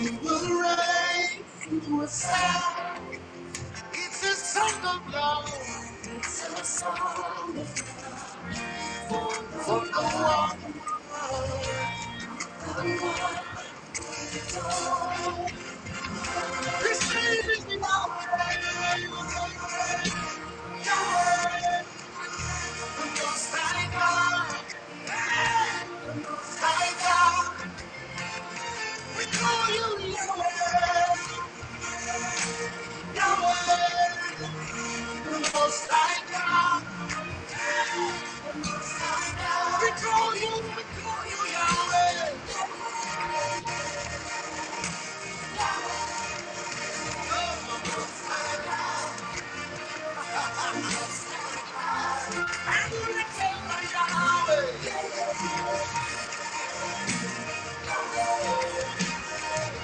We will reign through a sound. It's a song of love. It's a song of love for the one who this is Yahweh, the Most High God, the Most High God. We call you Yahweh, Yahweh, the Most High God. We call you Yahweh.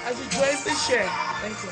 As you join, please share. Thank you.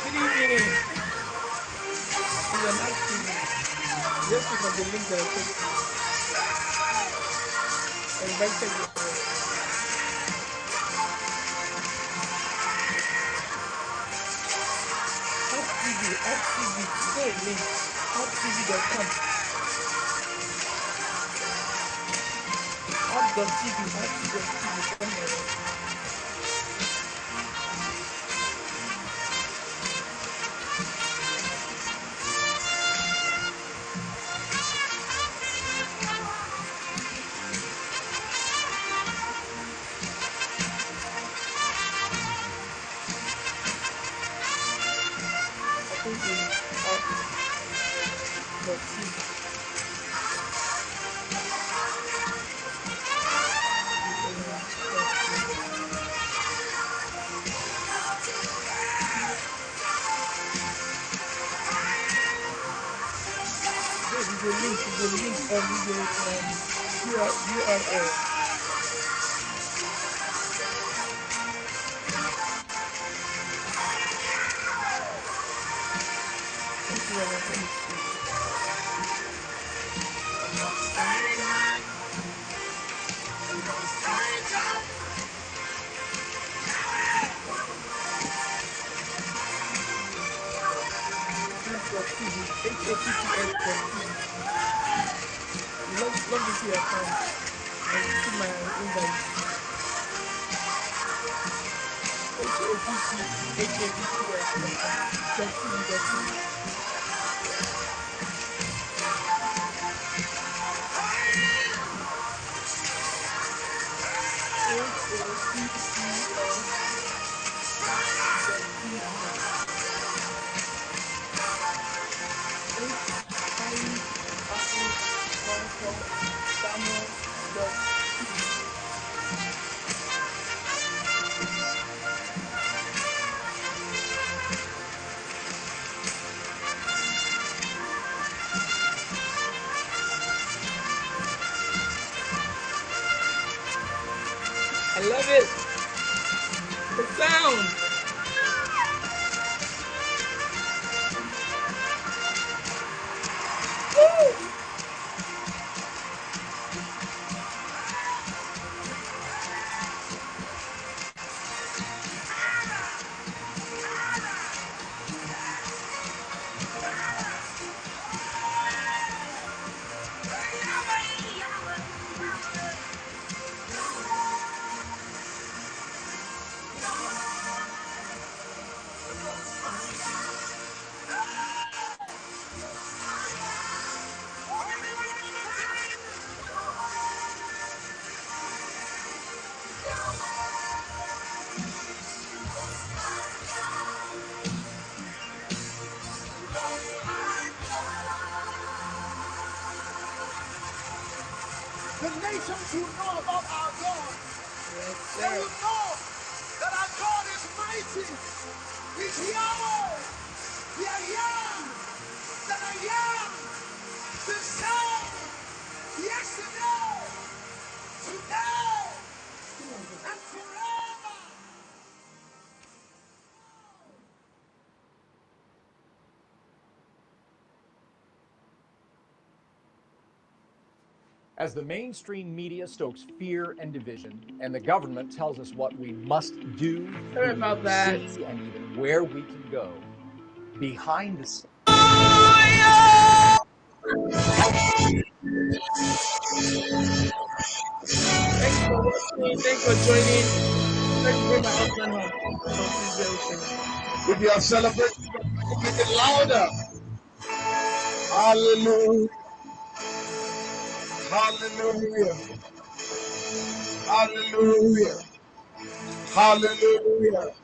Good evening. You're not TV. Just click on the link that I sent you. I invited you. Hot TV, Hot TV. Is there a link? HotTV.com. Hot.tv, HotTV.tv. Somewhere. I think it's Hot.tv. There's a link on the URL. Thank you very much. HTTPS.tv. Log into your account and see my invite. HTTPS.tv. I love it. The sound. The nations will know about our God. Yes, they will know that our God is mighty. He's Yahweh. The I am that I am. The same yesterday, today, and forever. As the mainstream media stokes fear and division, and the government tells us what we must do, sorry about that, see, and even where we can go, behind the scenes. Thanks for watching. Thanks for joining. Let's bring my husband home. So please bear with me. If you are celebrating, make it louder. Hallelujah. Hallelujah. Hallelujah. Hallelujah.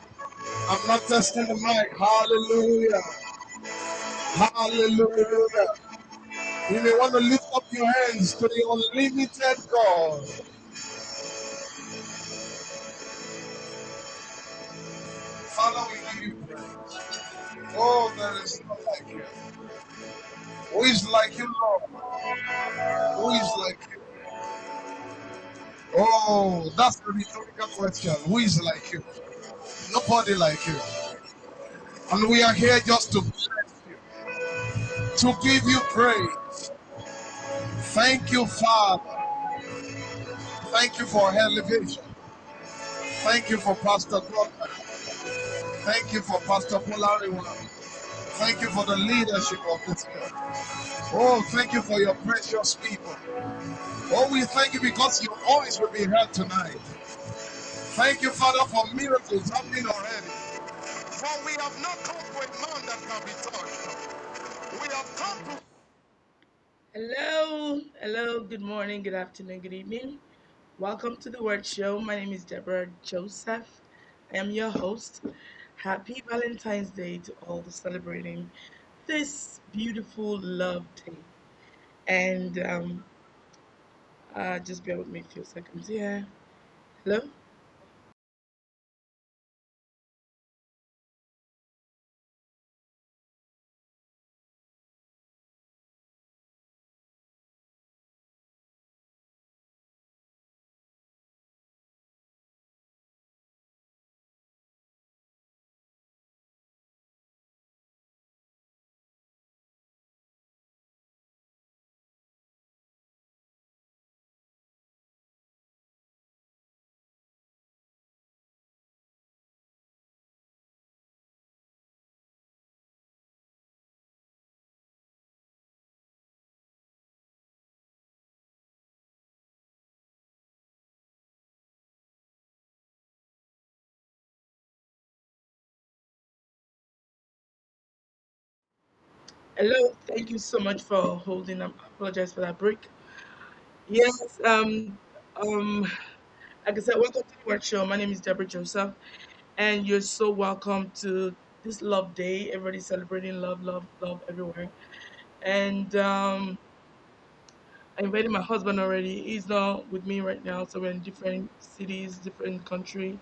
I'm not testing the mic. Hallelujah. Hallelujah. You may want to lift up your hands to the unlimited God. Father, we give you praise. Oh, there is none like you. Who is like you, Lord? Who is like you? Oh, that's a rhetorical question. Who is like you? Nobody like you. And we are here just to bless you, to give you praise. Thank you, Father. Thank you for elevation. Thank you for Pastor Gordon. Thank you for Pastor Polariwa. Thank you for the leadership of this church. Oh, thank you for your precious people. Oh, we thank you because your voice will be heard tonight. Thank you, Father, for miracles happening already. For we have not come to a man that can be touched. We have come to. Hello, hello, good morning, good afternoon, good evening. Welcome to the Word Show. My name is Deborah Joseph. I am your host. Happy Valentine's Day to all the celebrating this beautiful love day. And just bear with me a few seconds here. Hello? Hello, thank you so much for holding up. I apologize for that break. Yes, um, like I said, welcome to the Word Show. My name is Deborah Joseph, and you're so welcome to this Love Day. Everybody's celebrating love, love, love everywhere. And I invited my husband already. He's not with me right now, so we're in different cities, different country,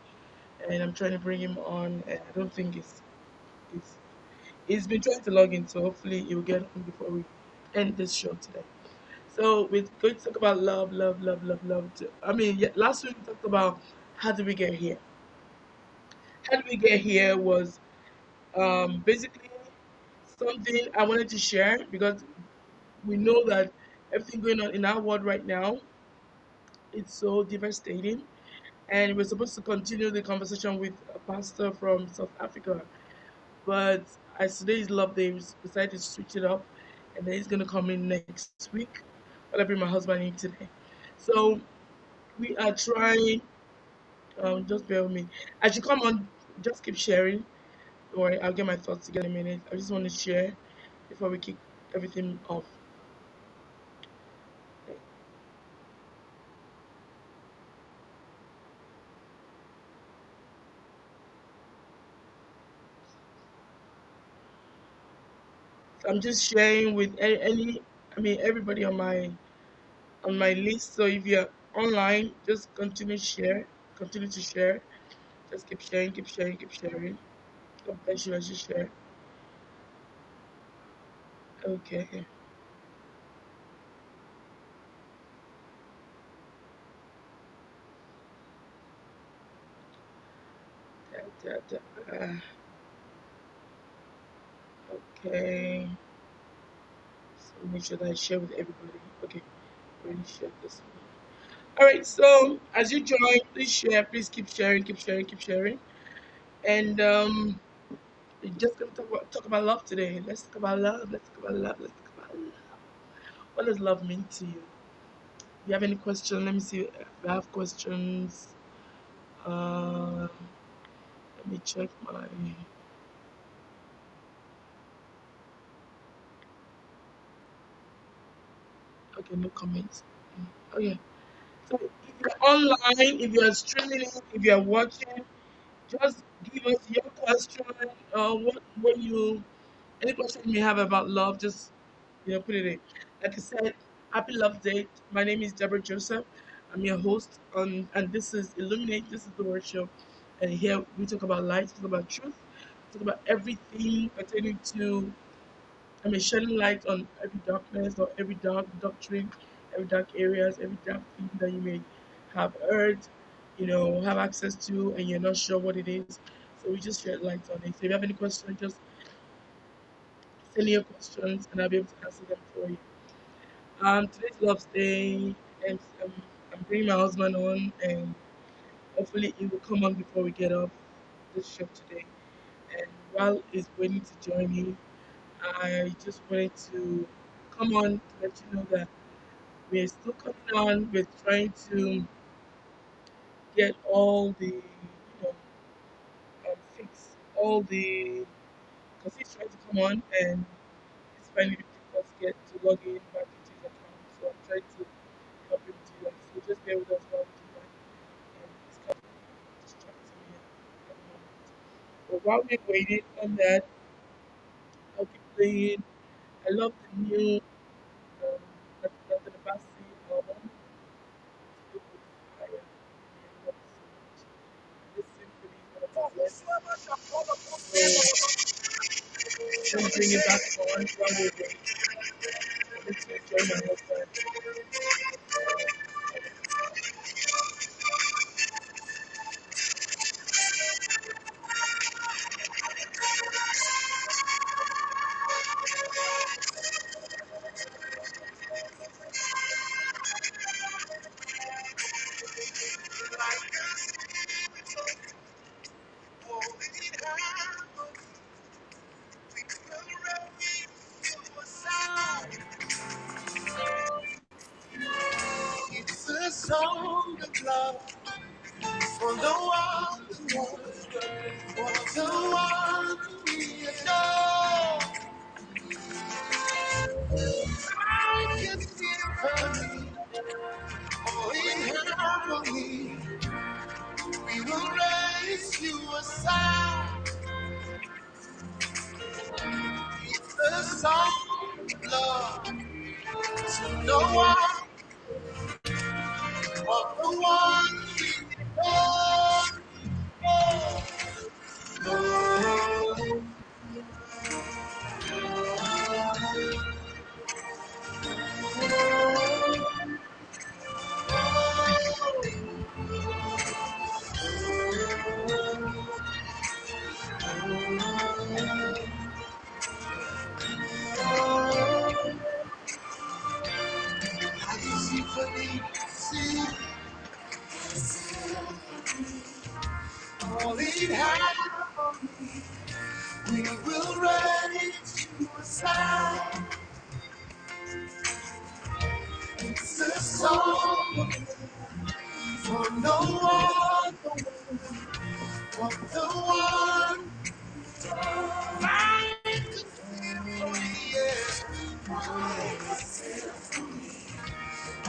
and I'm trying to bring him on. And I don't think it's he's been trying to log in, so hopefully he'll get on before we end this show today. So we're going to talk about love, love, love, love, love. I mean, yeah, last week we talked about How did we get here? How did we get here was basically something I wanted to share because we know that everything going on in our world right now, it's so devastating. And we're supposed to continue the conversation with a pastor from South Africa. But as today is Love Day, we decided to switch it up. And then he's going to come in next week. But I bring my husband in today. So we are trying, just bear with me. As you come on, just keep sharing. Don't worry, I'll get my thoughts together in a minute. I just want to share before we kick everything off. So I'm just sharing with I mean, everybody on my list. So if you're online, just continue to share. Just keep sharing, keep sharing, keep sharing. God bless you as you share. Okay. Da, da, da. Okay. So make sure that I share with everybody. Okay. Already shared this one. All right. So as you join, please share. Please keep sharing, keep sharing, keep sharing. And we're just gonna talk about love today. Let's talk about love. Let's talk about love. Let's talk about love. What does love mean to you? You have any question? Let me see if I have questions. Let me check my. Okay, no comments. Okay. So if you're online, if you're streaming it, if you're watching, just give us your question. What you any question you may have about love, just put it in. Like I said, happy love date. My name is Deborah Joseph. I'm your host on and this is Illuminate. This is the word show. And here we talk about light, we talk about truth, we talk about everything pertaining to shedding light on every darkness or every dark doctrine, every dark areas, every dark thing that you may have heard, have access to, and you're not sure what it is. So we just shed light on it. So if you have any questions, just send me your questions, and I'll be able to answer them for you. Today's Love's Day, and I'm bringing my husband on, and hopefully he will come on before we get off this show today. And while he's waiting to join me, I just wanted to come on to let you know that we're still coming on. We're trying to get all the, fix all the, because he's trying to come on and it's finding it difficult to get to log in back into his account. So I'm trying to help him do that. So just bear with us while we do that. And it's kind of distracting me at the moment. But while we're waiting on that, I'll keep playing. I love the new Dr. Nabasi album. It's good with fire. I love it so much. This symphony is one of my favorites. So let me bring it back on while we're waiting. Let's enjoy my husband. It's a song of love for the one who was, for the one we adore. I can feel it oh, in harmony. We will raise you a sound. It's a song of love to no one but the one we adore. It's a song for no one but the one life is for me, yeah. Oh yeah.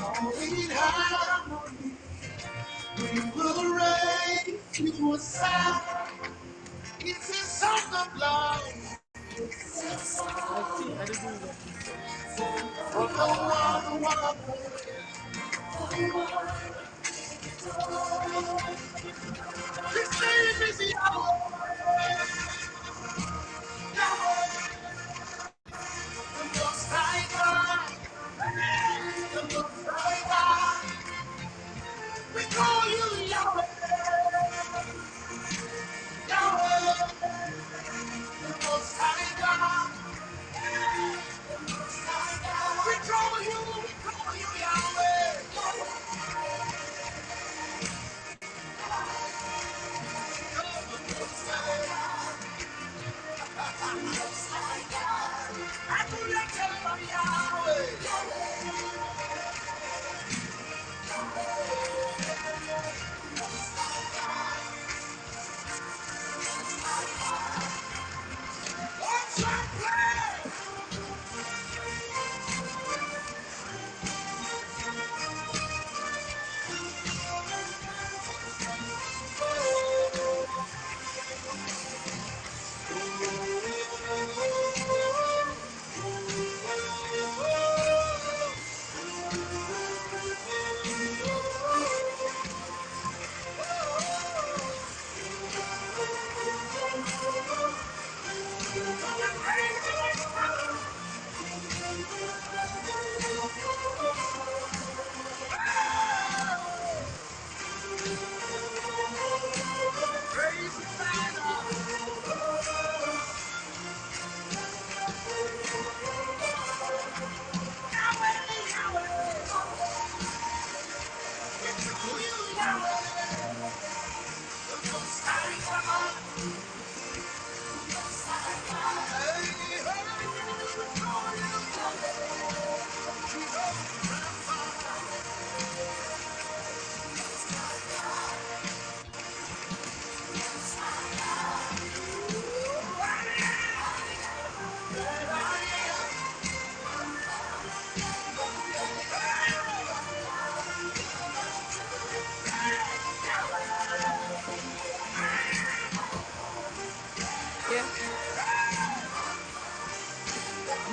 All we have, we will raise you a sound. It's a song of love I think I didn't even get this song. for the one. His name is Yahweh. The Most High God. The Most High God. We call you Yahweh. Yahweh. The Most High God. The Most High God. We call you Yahweh. You're the Most High God. The Most High God. I could not tell you Yahweh. What's your plan? Praise the Father. Yeah.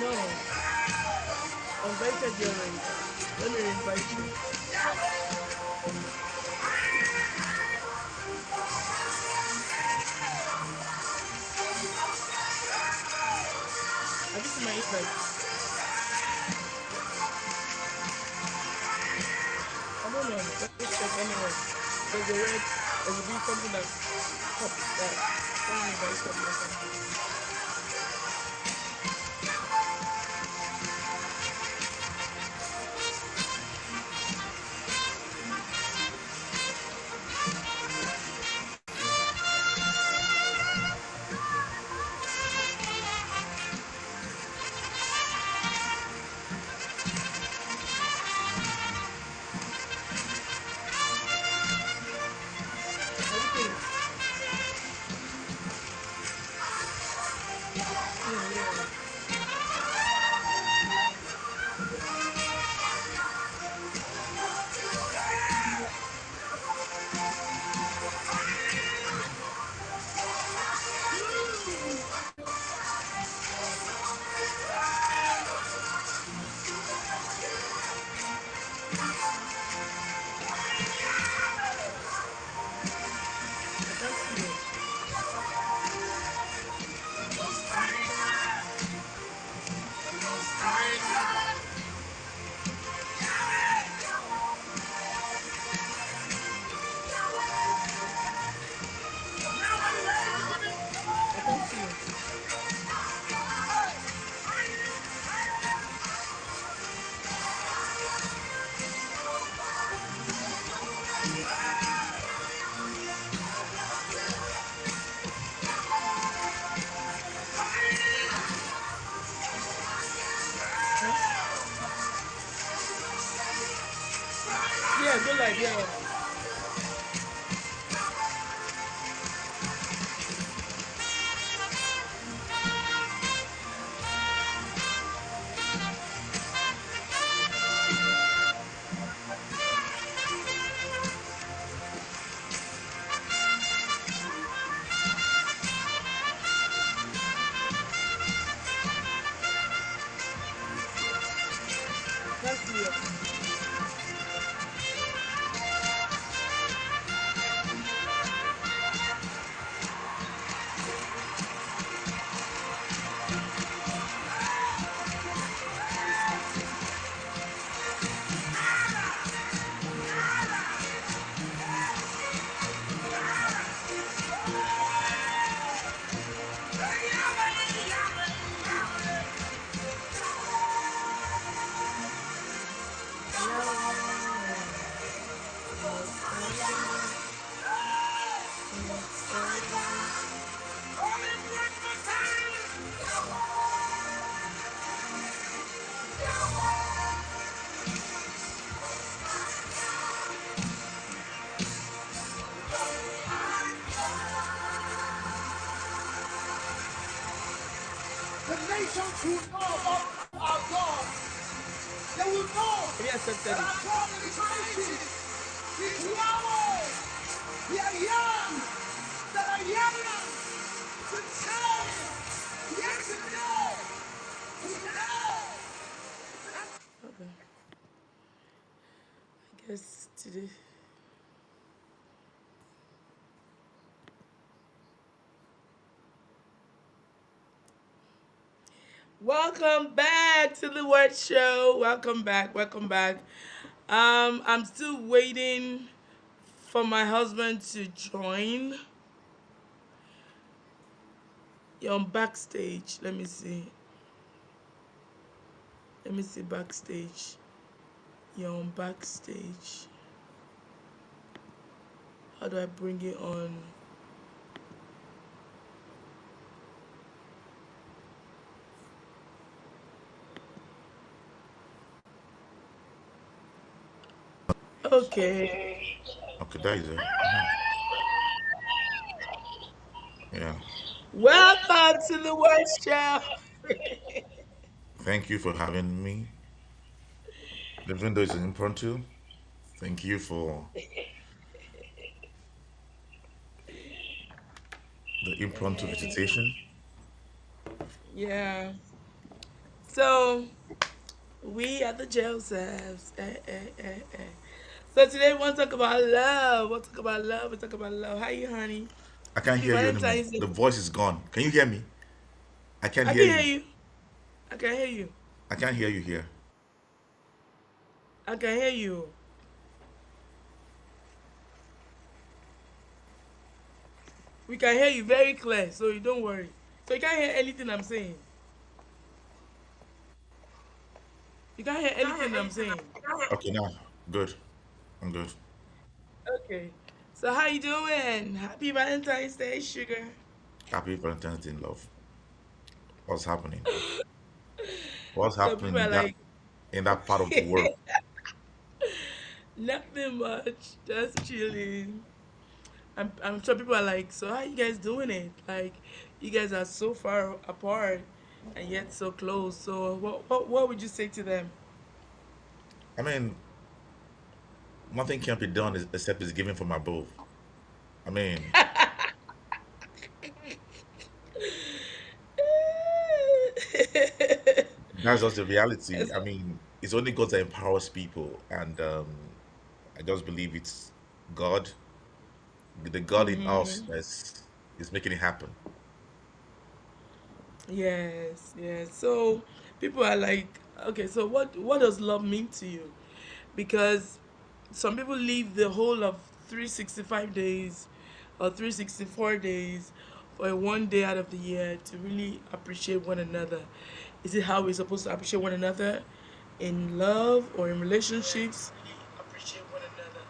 No, I invited you already. Let me invite you. Have you seen my invite? I don't know. Just check anyway. There's a red. There's a bit something that pops that someone invited you or something. Have you seen it? Yeah. I can't see it. vibe, yeah. Can't see you. Yahweh, Messiah, Messiah. The nations who know about our God, they will know Have you that accepted it? our God is mighty. He's Yahweh. We are young. That are young. Today. Yesterday. Today. Okay. I guess today. Welcome back to the Word Show. Welcome back. Welcome back. I'm still waiting for my husband to join. You're on backstage. Let me see. Let me see backstage. You're on backstage. How do I bring it on? Okay. Okay, that is it. Yeah. Welcome to the Word Show. Thank you for having me. Even though it's an impromptu, thank you for the impromptu visitation. Yeah. So we are the Josephs. So today we want to talk about love. We'll talk about love. We'll talk about love. How you, honey? I can't Happy hear you anymore. Valentine's Day. The voice is gone. Can you hear me? I can't I hear can hear you. you. I can hear you. I can't hear you here. I can hear you. We can hear you very clear, so you don't worry. So you can't hear anything I'm saying. You can't hear anything I'm saying. Okay, now. Good. I'm good. Okay. So how you doing? Happy Valentine's Day, sugar. Happy Valentine's Day, love. What's happening? What's So happening people are like, in that part of the world? nothing much, just chilling. I'm sure people are like, so how you guys doing it? Like, you guys are so far apart and yet so close. So what would you say to them? I mean, nothing can be done except it's given from above. I mean, that's just the reality. Yes. I mean, it's only God that empowers people, and I just believe it's God, the God in us, Mm-hmm. is making it happen. Yes, yes. So people are like, okay, so what does love mean to you? Because some people live the whole of 365 days or 364 days for a one day out of the year to really appreciate one another. Is it how we're supposed to appreciate one another in love or in relationships? Appreciate one another.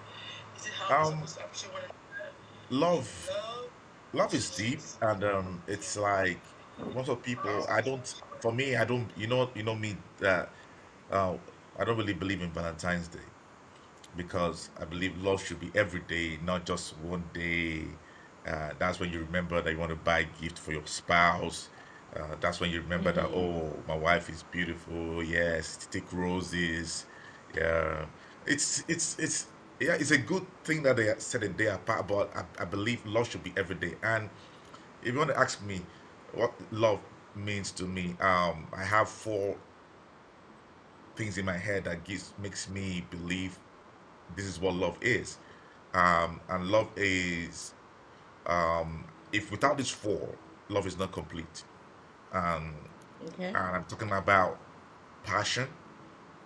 Is it how we're Um, supposed to appreciate one another in love, love? love is deep, and it's like most of people. I don't. For me, I don't. You know me that uh, I don't really believe in Valentine's Day. because I believe love should be every day, not just one day. That's when you remember that you want to buy a gift for your spouse. That's when you remember that, Mm, oh, my wife is beautiful. Yes, take roses. Yeah, it's yeah, it's a good thing that they set a day apart. But I believe love should be every day. And if you want to ask me what love means to me, I have four things in my head that gives makes me believe this is what love is. And love is, if without these four, love is not complete. Um, okay. and I'm talking about passion.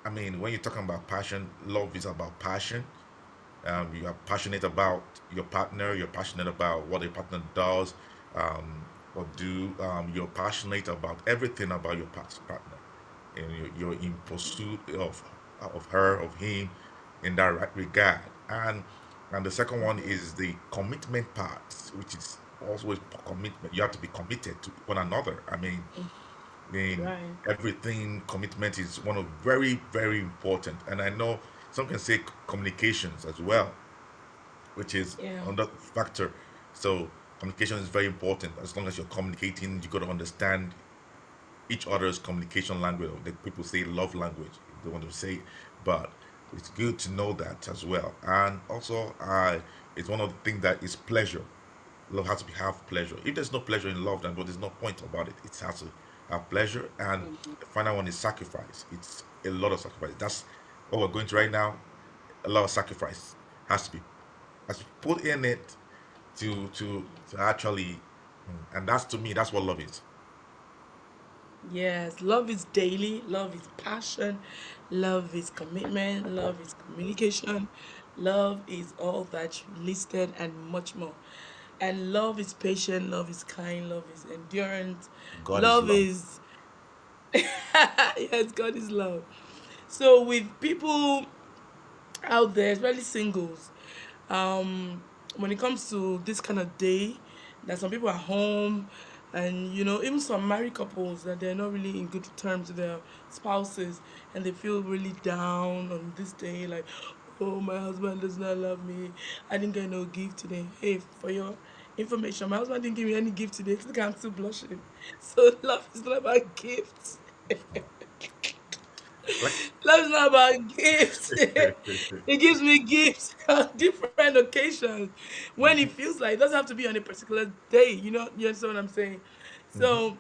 I mean, when you're talking about passion, love is about passion. You are passionate about your partner. You're passionate about what your partner does or do. You're passionate about everything about your partner, and you're in pursuit of her, of him, in that right regard. And the second one Mm-hmm. is the commitment part, which is also a commitment. You have to be committed to one another. I mean, Right. everything commitment is one of very, very important. And I know some can say communications as well, which is Yeah. another factor. So communication is very important. As long as you're communicating, you got to understand each other's communication language. Or the people say love language. They want to say it, but it's good to know that as well. And also, it's one of the things that is pleasure. Love has to have pleasure. If there's no pleasure in love, then there's no point about it. It has to have pleasure. And Mhm. the final one is sacrifice. It's a lot of sacrifice. That's what we're going to right now. A lot of sacrifice has to be put in it to actually, and that's to me, that's what love is. Yes, love is daily, love is passion, love is commitment, love is communication, love is all that you listed and much more. And love is patient, love is kind, love is endurance, God is love love. is, yes, God is love. So, with people out there, especially singles, um when it comes to this kind of day, that some people are home, and even some married couples, that they're not really in good terms with their spouses, and they feel really down on this day, like, oh, my husband does not love me, I didn't get no gift today. Hey, for your information, my husband didn't give me any gift today. Look, I'm still blushing. So love is not about gifts. Like Love is not about gifts. He gives me gifts on different occasions when it Mhm, feels like. It doesn't have to be on a particular day. You understand what I'm saying? mhm. So,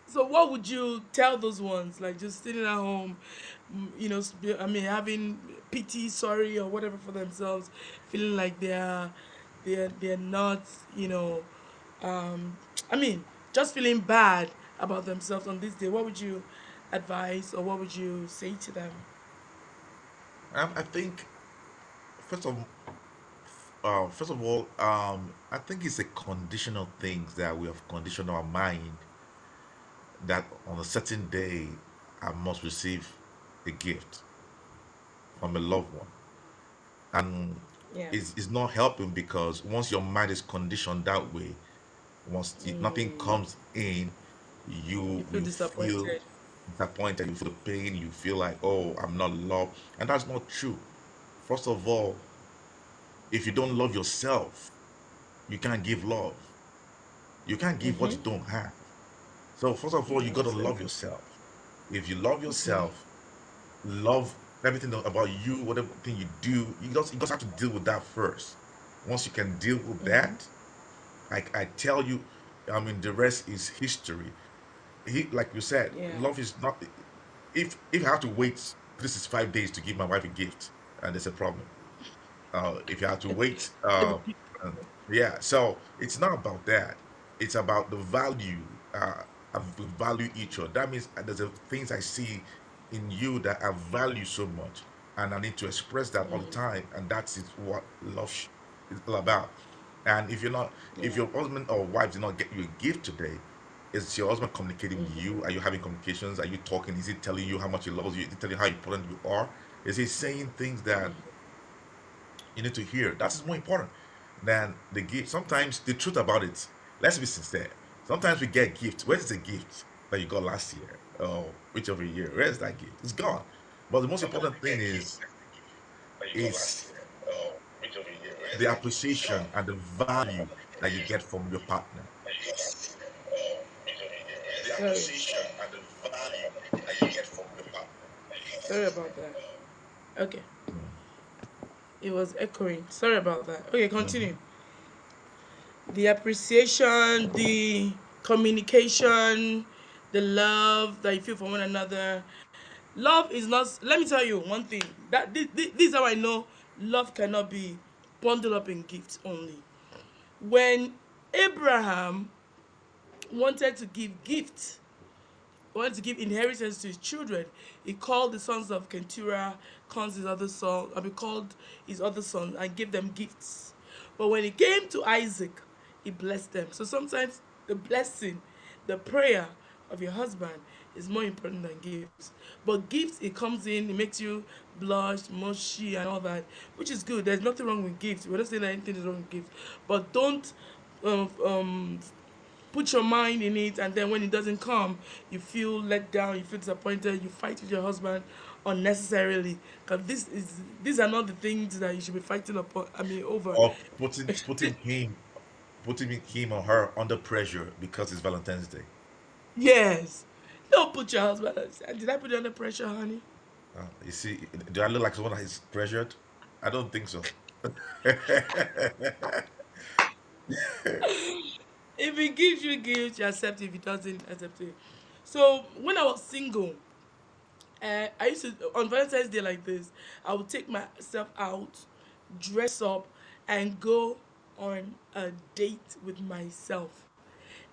so what would you tell those ones? Like, just sitting at home, I mean, having pity, sorry, or whatever for themselves, feeling like they're not, um, I mean, just feeling bad about themselves on this day. What would you advise, or what would you say to them? I think first of first of all, I think it's a conditional things that we have conditioned our mind that on a certain day I must receive a gift from a loved one, and Yeah. it's not helping because once your mind is conditioned that way, once nothing Mm, comes in, you you feel will feel disappointed. disappointed, you feel the pain, you feel like, oh, I'm not loved, and that's not true. First of all, if you don't love yourself, you can't give love. You can't give what Mm-hmm. you don't have. So first of all, you got to That's so love true. yourself. If you love Mm-hmm. yourself, love everything about you, whatever thing you do, you just have to deal with that first. Once you can deal with Mm-hmm. that, I tell you, I mean, the rest is history. Like you said, Yeah. love is not. If I have to wait 365 days to give my wife a gift, and there's a problem. If you have to wait, uh, yeah. So it's not about that. It's about the value. We value each other. That means there's things I see in you that I value so much, and I need to express that all the time. And that's is what love is all about. And if Yeah. your husband or wife did not get you a gift today, is your husband communicating with Mm-hmm. you? Are you having communications? Are you talking? Is he telling you how much he loves you? Is he telling you how important you are? Is he saying things that you need to hear? That is more important than the gift. Sometimes the truth about it, let's be sincere. Sometimes we get gifts. Where is the gift that you got last year or whichever year? Where is that gift? It's gone. But the most important thing is is the appreciation and the value that you get from your partner. Sorry. Sorry about that. Okay. It was echoing. Sorry about that. Okay, Mhm. continue. The appreciation, the communication, the love that you feel for one another. Love is not. Let me tell you one thing. That this is how I know love cannot be bundled up in gifts only. When Abraham wanted to give gifts, wanted to give inheritance to his children, he called the sons of Keturah, called his other son, I mean, called his other sons and gave them gifts. But when it came to Isaac, he blessed them. So sometimes the blessing, the prayer of your husband is more important than gifts. But gifts, it comes in, it makes you blush, mushy, and all that, which is good. There's nothing wrong with gifts. We're not saying that anything is wrong with gifts. But don't um, um, put your mind in it, and then when it doesn't come, you feel let down, you feel disappointed, you fight with your husband unnecessarily, because these are not the things that you should be fighting upon, I mean, over. Or putting him or her under pressure because it's Valentine's Day. Yes, don't put your husband did I put you under pressure, honey? You see, do I look like someone that is pressured? I don't think so. If he gives you gifts, you accept it. If he doesn't, accept it. So when I was single, I used to, on Valentine's Day like this, I would take myself out, dress up, and go on a date with myself.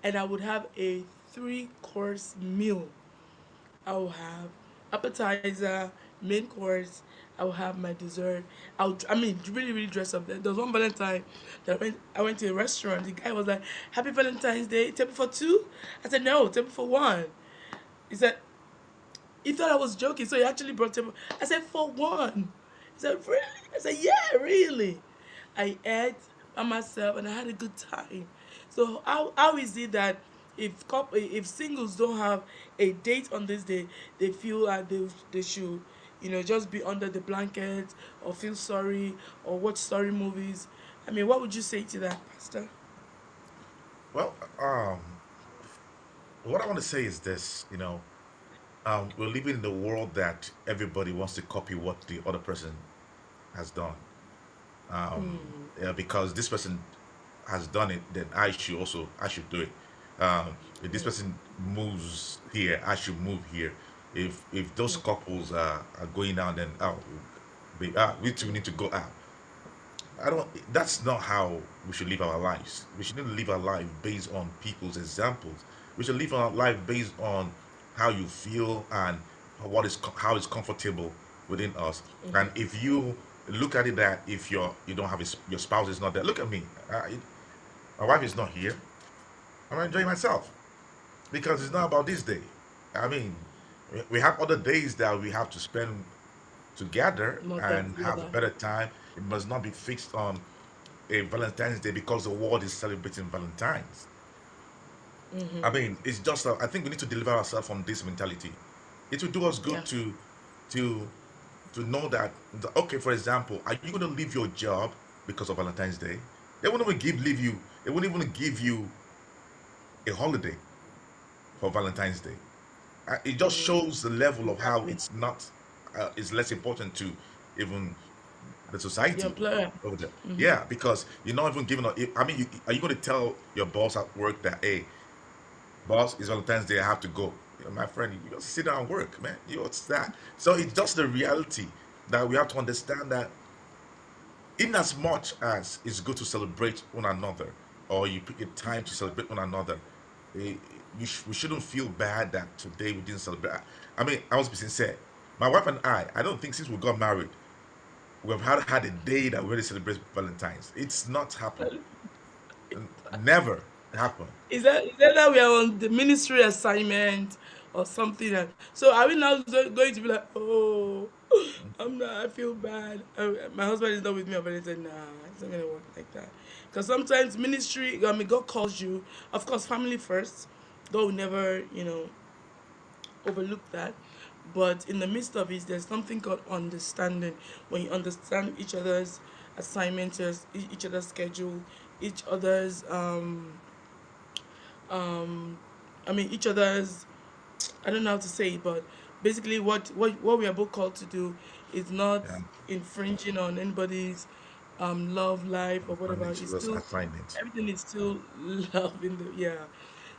And I would have a three-course meal. I will have appetizer, main course. I will have my dessert. I mean, really, really dress up. There was one Valentine that I went to a restaurant. The guy was like, "Happy Valentine's Day. Table for two?" I said, "No, table for one." He said, he thought I was joking, so he actually brought table. I said, "For one." He said, "Really?" I said, "Yeah, really." I ate by myself and I had a good time. So how is it that if singles don't have a date on this day, they feel like they should, just be under the blanket or feel sorry or watch sorry movies? I mean, what would you say to that, Pastor? Well, what I want to say is this. We're living in a world that everybody wants to copy what the other person has done. Yeah, because this person has done it, then I should do it. If this person moves here, I should move here. If those couples are going out, then we too need to go out. I don't. That's not how we should live our lives. We shouldn't live our life based on people's examples. We should live our life based on how you feel and how it's comfortable within us. And if you look at it that if you don't have your spouse is not there, look at me. My wife is not here. I'm enjoying myself because it's not about this day. I mean, we have other days that we have to spend together More time and have a together. better time. It must not be fixed on a Valentine's Day because the world is celebrating Valentine's. I mean, it's just I think we need to deliver ourselves from this mentality. It will do us Yeah. good to to know that okay, for example, are you going to leave your job because of Valentine's Day? They won't even leave you. They won't even give you a holiday for Valentine's Day. It just shows the level of how Exactly. it's not. It's less important to even the The society employer. over there. Yeah, because you're not even giving. I mean, are you going to tell your boss at work that, hey, boss, it's Valentine's Day, I have to go? My friend, you just sit down and work, man. What's that? So it's just the reality that we have to understand that in as much as it's good to celebrate one another, or you pick a time to celebrate one another, eh, we shouldn't feel bad that today we didn't celebrate. I mean, I must be sincere. My wife and I don't think since we got married, we've had a day that we really celebrate Valentine's. It's not happened. Never happened. Is that we are on the ministry assignment or something? So are we now going to be like, oh, I'm not. I feel bad. My husband is not with me. I'm say, nah, it's not gonna work like that. Because sometimes ministry, I mean, God calls you. Of course, family first. God will never, overlook that. But in the midst of it, there's something called understanding. When you understand each other's assignments, each other's schedule, each other's um each other's, I don't know how to say it, but basically what we are both called to do is not Yeah. infringing on anybody's love life or And whatever. each It's other's still, assignment. everything is still love in the, yeah.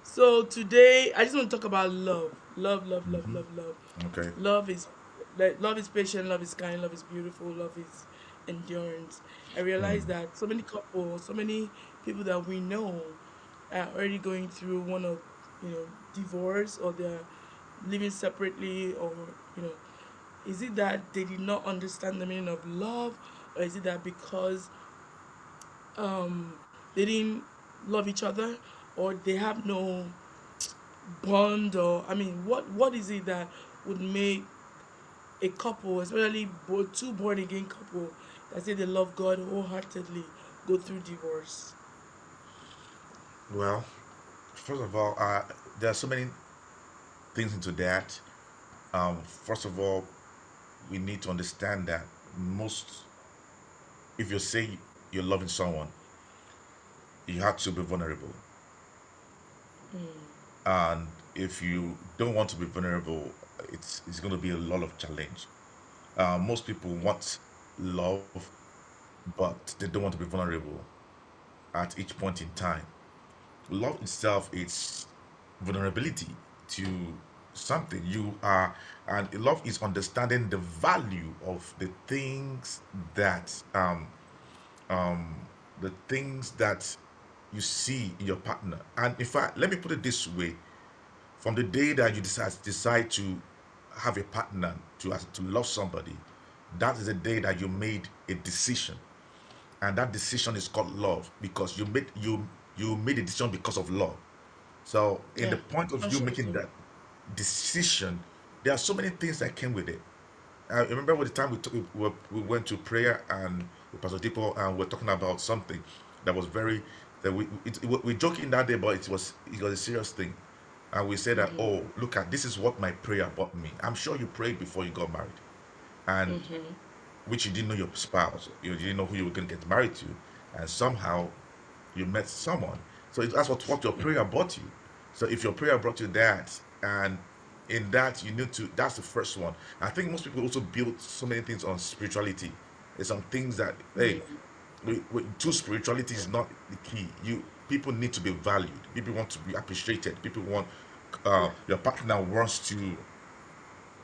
So today I just want to talk about love. Love, love, love, love, love. Okay. Love is, like, love is patient, love is kind, love is beautiful, love is endurance. I realize that so many couples, so many people that we know are already going through one of, divorce, or they're living separately, or, you know, is it that they did not understand the meaning of love, or is it that because they didn't love each other, or they have no bond, or what is it that would make a couple, especially two born again couple that say they love God wholeheartedly, go through divorce? Well, first of all, there are so many things into that. First of all, we need to understand that most, if you say you're loving someone, you have to be vulnerable. And if you don't want to be vulnerable, it's going to be a lot of challenge. Most people want love, but they don't want to be vulnerable at each point in time. Love itself is vulnerability to something you are, and love is understanding the value of that um, the things that you see in your partner. And in fact, let me put it this way: from the day that you decide to have a partner, to love somebody, that is the day that you made a decision, and that decision is called love, because you made a decision because of love. So, in the Yeah, point of you making consciously. that decision, there are so many things that came with it. I remember with the time we went to prayer and with Pastor Tipo, and we're talking about something that was very, that we joking that day, but it was a serious thing. And we said that, oh, look at, this is what my prayer brought me. I'm sure you prayed before you got married, and which you didn't know your spouse, you didn't know who you were going to get married to, and somehow you met someone. So that's what your prayer brought you. So if your prayer brought you that, and in that you need to, that's the first one. I think most people also build so many things on spirituality. There's some things that, hey, to spirituality is not the key. People need to be valued. People want to be appreciated. People want, Yeah. your partner wants to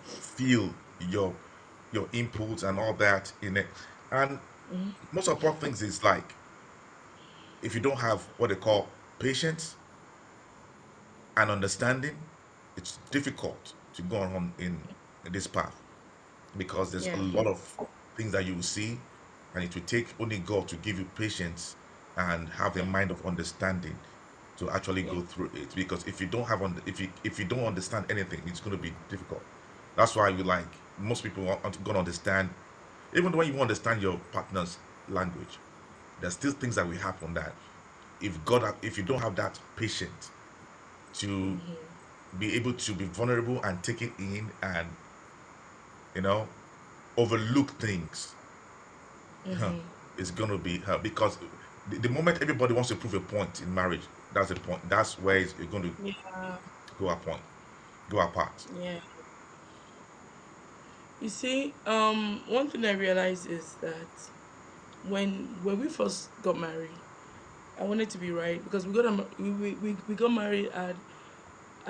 feel your inputs and all that in it. And most important things is like, if you don't have what they call patience and understanding, it's difficult to go on in this path, because there's a Yeah. lot of things that you will see, and it will take only God to give you patience and have a Yeah. mind of understanding to actually Yeah. go through it. Because if you don't have if you don't understand anything, it's going to be difficult. That's why we like, most people want to understand. Even when you understand your partner's language, there's still things that will happen that, if you don't have that patience to be able to be vulnerable and take it in, and you know overlook things, it's gonna be hard, because the moment everybody wants to prove a point in marriage, that's the point. That's where it's going to Yeah. go a point, go apart. Yeah. You see, one thing I realized is that when we first got married, I wanted to be right, because we got married at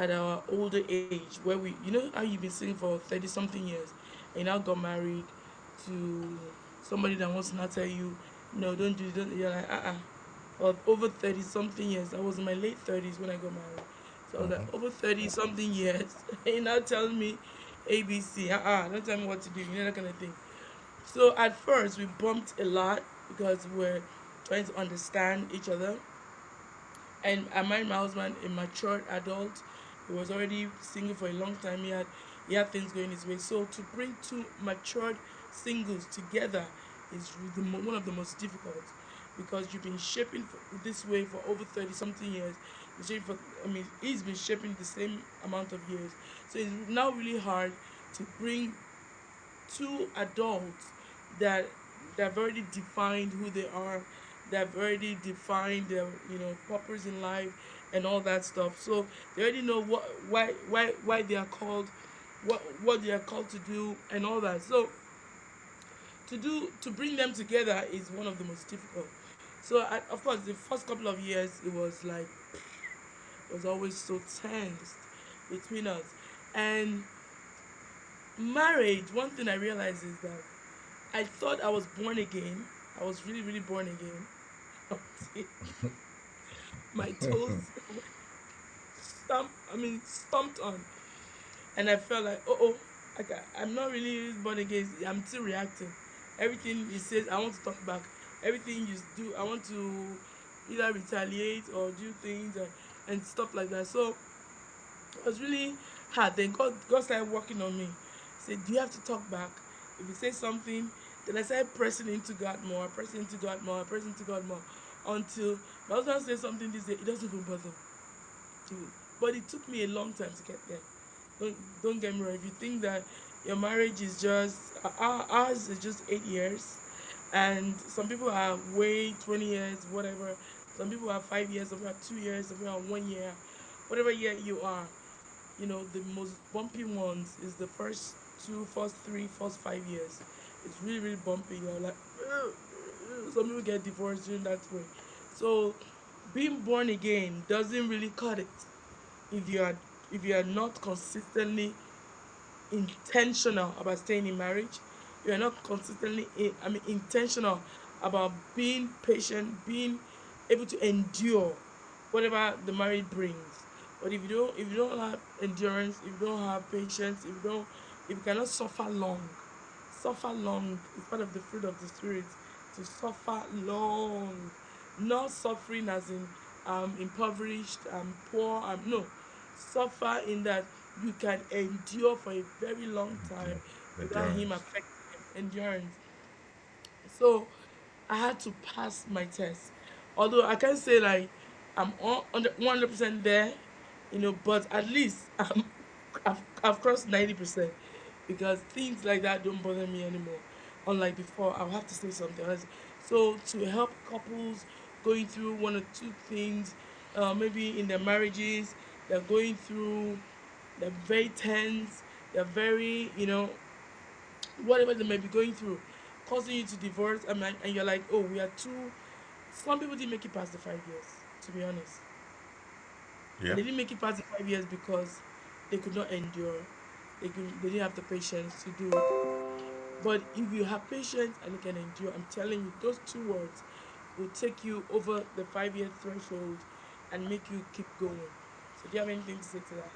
our older age, where we, how you've been single for 30 something years, and you now got married to somebody that wants to now tell you, no, don't do it, don't. You're like, or over 30 something years. I was in my late 30s when I got married, so I was like, over 30 something years, and you now telling me ABC, don't tell me what to do, that kind of thing. So at first we bumped a lot, because we're trying to understand each other. And I married my husband, a mature adult. He was already single for a long time. He had things going his way. So to bring two matured singles together is one of the most difficult, because you've been shaping this way for over 30 something years. He's been shaping the same amount of years. So it's now really hard to bring two adults that that have already defined who they are, that have already defined their purpose in life and all that stuff. So they already know why they are called, what they are called to do and all that. So to bring them together is one of the most difficult. So of course, the first couple of years it was like it was always so tense between us. And marriage, one thing I realized is that I thought I was born again. I was really, really born again. Until my toes were stomped on. And I felt like, I'm not really born again. I'm still reacting. Everything he says, I want to talk back. Everything you do, I want to either retaliate or do things and stuff like that. So it was really hard. Then God started working on me. He said, "Do you have to talk back? If you say something," then I started pressing into God more, pressing into God more, pressing into God more, until my husband said something this day. It doesn't even bother to. But it took me a long time to get there. Don't get me wrong. If you think that your marriage is just ours is just 8 years, and some people are way 20 years, whatever. Some people are 5 years, some people are 2 years, some people are 1 year, whatever year you are. The most bumpy ones is the first two, first three, first 5 years. It's really, really bumpy. You're like, "Ugh, ugh." Some people get divorced during that way. So, being born again doesn't really cut it if you are not consistently intentional about staying in marriage. You are not consistently intentional about being patient, being able to endure whatever the marriage brings. But if you don't have endurance, if you don't have patience, if you cannot suffer long is part of the fruit of the spirit. To suffer long, not suffering as in impoverished, poor, no, suffer in that you can endure for a very long time without him Endurance. affecting endurance. So I had to pass my test. Although I can't say like I'm 100% there, but at least I've crossed 90% because things like that don't bother me anymore. Unlike before, I'll have to say something else. So to help couples going through one or two things, maybe in their marriages, they're going through, they're very tense, they're very, whatever they may be going through, causing you to divorce. And you're like, oh, we are too. Some people didn't make it past the 5 years, to be honest. And Yeah. they didn't make it past the 5 years because they could not endure. They didn't have the patience to do it. But if you have patience and you can endure, I'm telling you, those two words will take you over the 5 year threshold and make you keep going. So, do you have anything to say to that?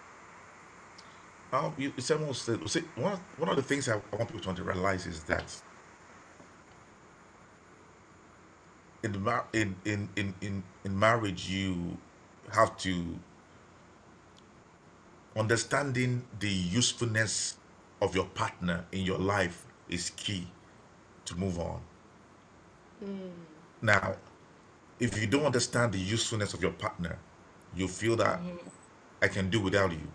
It's almost see, one of the things I want people to realize is that in marriage you have to understanding the usefulness of your partner in your life is key to move on. Now, if you don't understand the usefulness of your partner, you feel that I can do without you.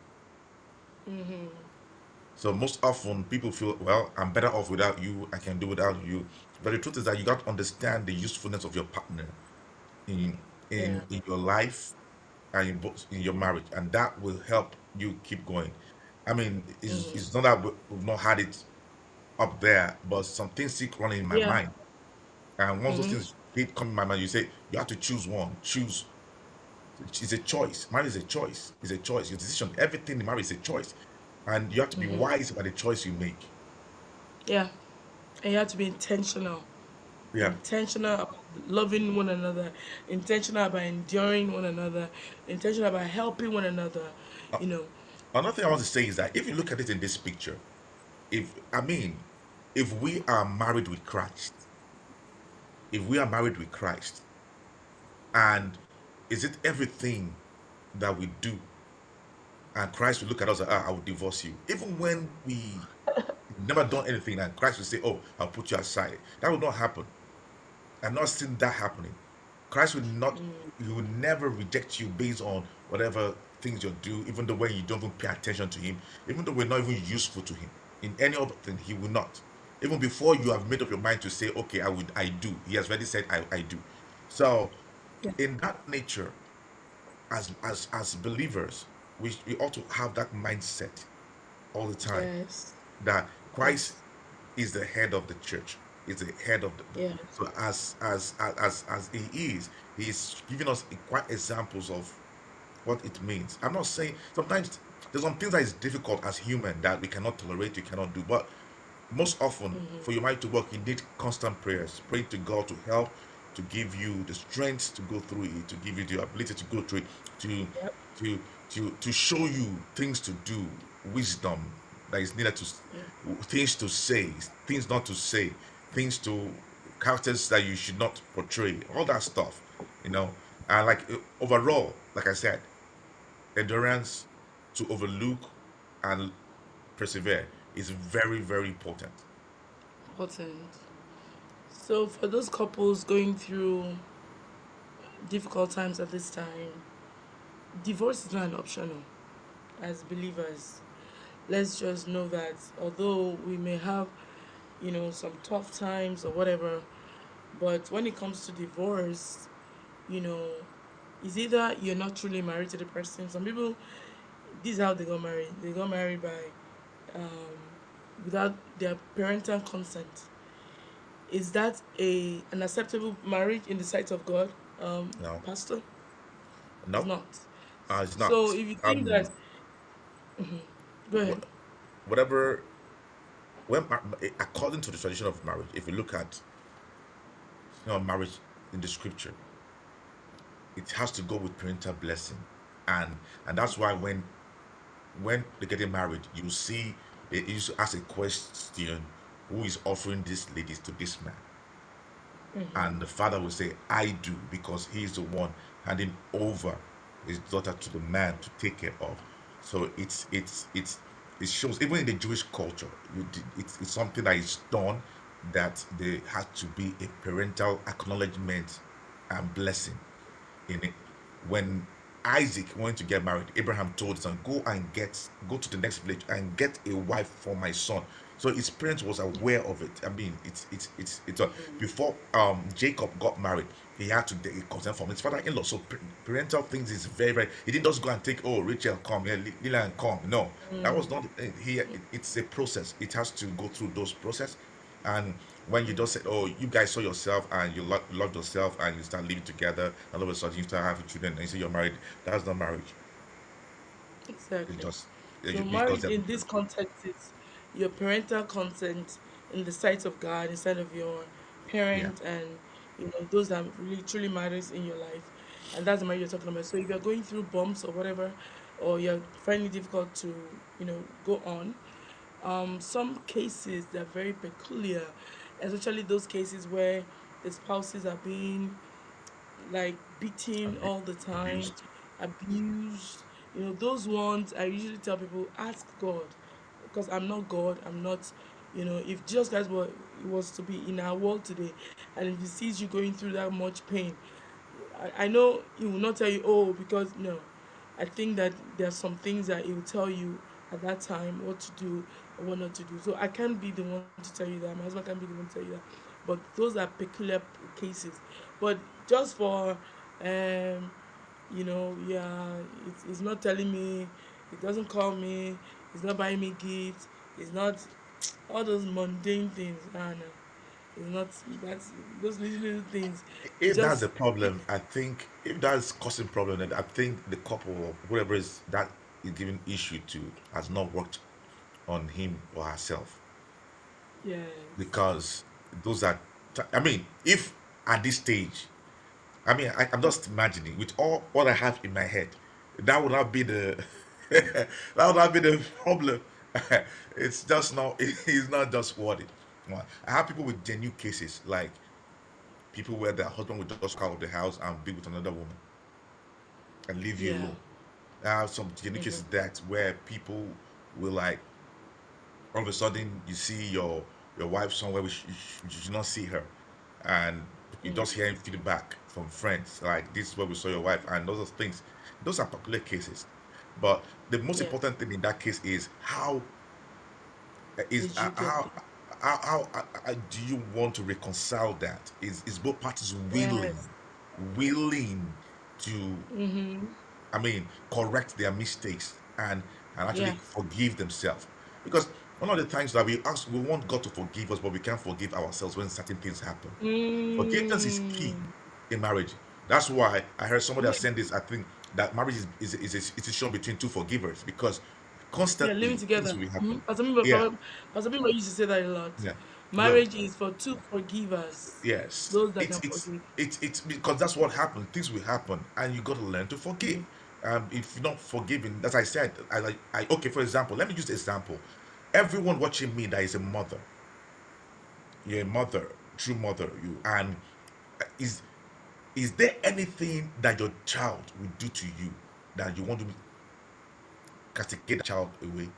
So most often people feel, well, I'm better off without you. I can do without you. But the truth is that you got to understand the usefulness of your partner in Yeah. in your life and in your marriage, and that will help you keep going. I mean, it's not that we've not had it up there, but some things still running in my Yeah. mind. And once those things keep coming in my mind, you say you have to choose one. Choose. It's a choice. Marriage is a choice. It's a choice. Your decision. Everything in marriage is a choice, and you have to be wise about the choice you make. Yeah. And you have to be intentional. Yeah. Intentional about loving one another, intentional about enduring one another, intentional about helping one another, Uh, you know. Another thing I want to say is that if you look at it in this picture, if I mean, if we are married with Christ, if we are married with Christ, and is it everything that we do, and Christ will look at us and I will divorce you, even when we never done anything, and Christ will say, "Oh, I'll put you aside." That will not happen. I'm not seeing that happening. Christ will not. He will never reject you based on whatever things you do, even though when you don't even pay attention to Him, even though we're not even useful to Him. In any other thing, he will not. Even before you have made up your mind to say, okay, I do. He has already said, I do. So, Yeah. in that nature, as believers, we ought to have that mindset all the time Yes. that Christ Yes. is the head of the church. Is the head of Yes. so as he is giving us quite examples of what it means. I'm not saying sometimes there's some things that is difficult as human that we cannot tolerate, we cannot do, but most often for your mind to work, you need constant prayers, praying to God to help, to give you the strength to go through it, to give you the ability to go through it, to Yep. to to show you things to do, wisdom that is needed to, things to say, things not to say, things to, characters that you should not portray, all that stuff, you know. And like overall, like I said, endurance, to overlook and persevere is very, very important. Important. So for those couples going through difficult times at this time, divorce is not an option. As believers, let's just know that although we may have, some tough times or whatever, but when it comes to divorce, you know, it's either you're not truly married to the person. Some people, this is how they got married. They got married by without their parental consent. Is that a an acceptable marriage in the sight of God, No, Pastor? It's no, not. it's So not. if you think that, go ahead. Wh- Whatever, when according to the tradition of marriage, if you look at marriage in the scripture, it has to go with parental blessing, and that's why when they're getting married, you see they used to ask a question: Who is offering these ladies to this man? And the father will say, I do, because he's the one handing over his daughter to the man to take care of. So it shows even in the Jewish culture, it's something that is done, that there has to be a parental acknowledgement and blessing in it. When Isaac went to get married, Abraham told his son, go to the next village and get a wife for my son. So his parents was aware of it. I mean, before Jacob got married, he had to get consent from his father-in-law. So parental things is very, very. He didn't just go and take, oh, Rachel come, yeah, Lila come. No, that was not. It's a process. It has to go through those process. And when you just say, oh, you guys saw yourself and you love yourself and you start living together, and all of a sudden you start having children and you say you're married, that's not marriage. It Exactly. just So because marriage they're in this different. context is your parental consent in the sight of God instead of your Yeah. parent and those that really truly matters in your life. And that's the marriage you're talking about. So if you're going through bumps or whatever, or you're finding it difficult to, go on, some cases they're very peculiar, especially those cases where the spouses are being like beaten all the time, Abused. abused. Those ones I usually tell people ask God, because I'm not God. I'm not. If Jesus Christ was to be in our world today, and if He sees you going through that much pain, I know He will not tell you, oh, because no. I think that there are some things that He will tell you at that time what to do or what not to do. So I can't be the one to tell you that. My husband can't be the one to tell you that. But those are peculiar cases. But just for yeah, it's not telling me, it doesn't call me, it's not buying me gifts, it's not all those mundane things. No, it's not. That's those little things. It If that's the just problem, I think if that's causing problem, then I think the couple or whoever is that is giving issue to has not worked on him or herself, yes, because those are. I mean, if at this stage, I mean, I'm just imagining with all what I have in my head, that would not be the that would not be the problem. It's just not. It's not just worthy. I have people with genuine cases, like people where their husband would just walk out of the house and be with another woman and leave you yeah. alone. I have some genuine cases that where people will like all of a sudden you see your wife somewhere which you should not see her, and you just hearing feedback from friends like this is where we saw your wife and those are things. Those are particular cases, but the most Yes. important thing in that case is how is Did you get there? how do you want to reconcile that? Is both parties Yes. willing to, Mm-hmm. I mean, correct their mistakes and actually Yeah. forgive themselves? Because one of the times that we want God to forgive us, but we can't forgive ourselves when certain things happen. Forgiveness is key Mm. in marriage. That's why I heard somebody Yeah. has said this. I think that marriage is a institution between two forgivers, because Yeah, living constantly things together. will Mm-hmm. happen. Yeah, Pastor Bimbo used to say that a lot. yeah. Look, Marriage is for two forgivers, yes, those that can forgive. it's because that's what happened. Things will happen, and you got to learn to forgive. Mhm. If you're not forgiving, as I said, okay. For example, let me use the example. Everyone watching me that is a mother, you're a mother, true mother, you, and is is there anything that your child will do to you that you want to castigate the child away?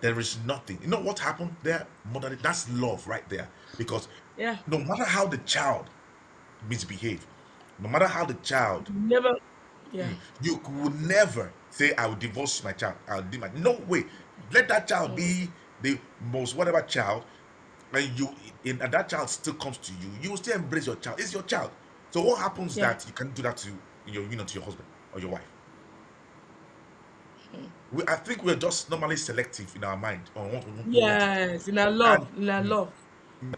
There is nothing. You know what happened there? Mother, that's love right there. Because Yeah. no matter how the child misbehave, no matter how the child, Never. Yeah. you will never say, I will divorce my child. I'll do my, no way. Let that child Mm. be the most whatever child, and and that child still comes to you. You will still embrace your child. It's your child. So what happens Yeah. that you can do that to to your husband or your wife? Mm. I think we're just normally selective in our mind on what we want to do. Yes. In our And love. In our mm, love.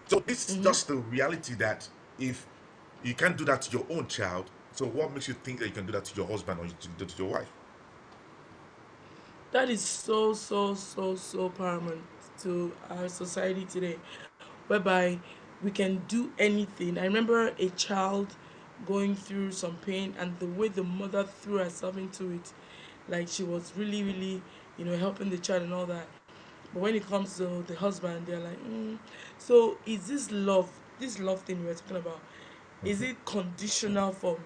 so this is Mm-hmm. just the reality that if you can't do that to your own child, so what makes you think that you can do that to your husband or to your wife? That is so, so, so, so paramount to our society today, whereby we can do anything. I remember a child going through some pain, and the way the mother threw herself into it, like she was really, really, helping the child and all that. But when it comes to the husband, they're like, so is this love thing we're talking about, is Mhm. it conditional for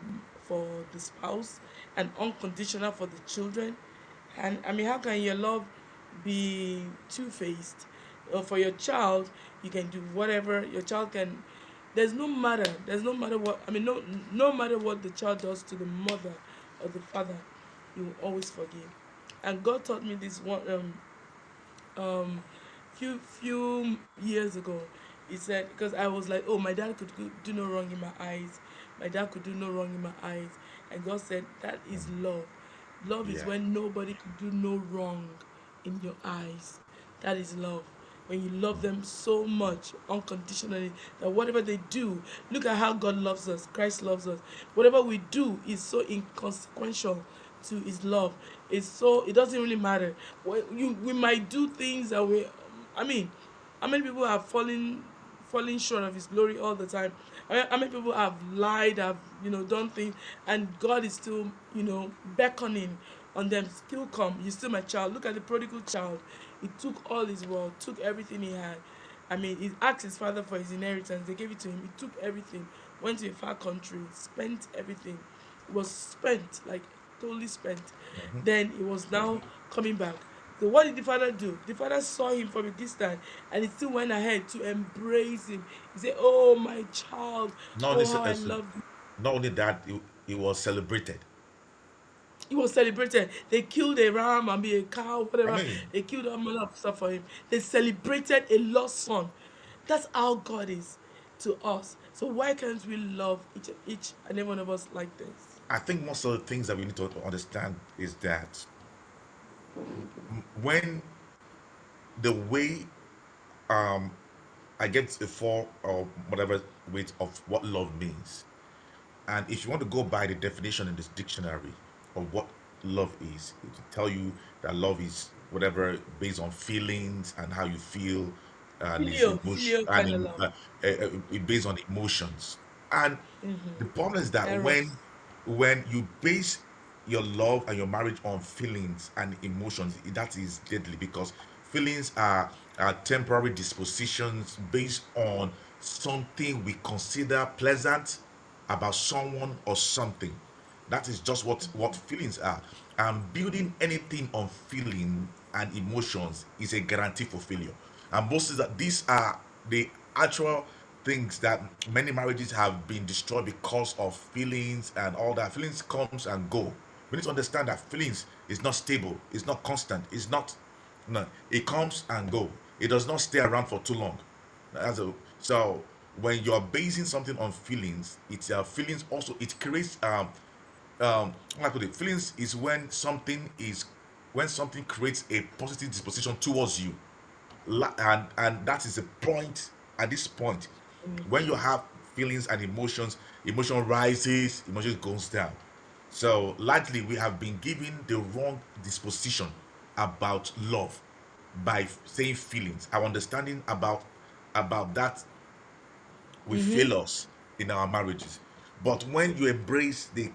the spouse and unconditional for the children? And I mean, how can your love be two-faced? For your child, you can do whatever your child can. There's no matter what, I mean, no matter what the child does to the mother or the father, you will always forgive. And God taught me this one, few years ago. He said, because I was like, oh, my dad could do no wrong in my eyes, my dad could do no wrong in my eyes. And God said, that is love. Love is Yeah. when nobody could do no wrong in your eyes. That is love. When you love them so much unconditionally that whatever they do, look at how God loves us, Christ loves us. Whatever we do is so inconsequential to his love. It's so, it doesn't really matter. We might do things that we, I mean, how many people have falling short of his glory all the time? How many people have lied, have done things, and God is still beckoning on them, still come. You're still my child. Look at the prodigal child. He took all his wealth, took everything he had. I mean, he asked his father for his inheritance. They gave it to him. He took everything, went to a far country, spent everything. It was spent, like totally spent. Mhm. Then he was now coming back. So what did the father do? The father saw him from a distance, and he still went ahead to embrace him. He said, "Oh, my child. Not only Oh, how I love you." not only that, it was celebrated. He was celebrated. They killed a ram and be a cow, I whatever. mean, They killed all manner of stuff for him. They celebrated a lost son. That's how God is to us. So why can't we love each and every one of us like this? I think most of the things that we need to understand is that when the way um I get a four or whatever weight of what love means. And if you want to go by the definition in this dictionary of what love is, it will tell you that love is whatever based on feelings and how you feel, and is emotion Filial and kind of love. based on emotions. And the problem is that Eros. when you base your love and your marriage on feelings and emotions, that is deadly, because feelings are temporary dispositions based on something we consider pleasant about someone or something. That is just what feelings are. And building anything on feeling and emotions is a guarantee for failure. And most is that these are the actual things that many marriages have been destroyed because of feelings and all that. Feelings comes and go. We need to understand that feelings is not stable, it's not constant, it's not No, it comes and go. It does not stay around for too long. That's a, so when you're basing something on feelings, it's feelings also it creates how I put it, feelings is when something creates a positive disposition towards you. And that is a point. At this point, when you have feelings and emotions, emotion rises, emotion goes down. So likely we have been given the wrong disposition about love by saying feelings. Our understanding about that will Mm-hmm. fail us in our marriages. But when you embrace the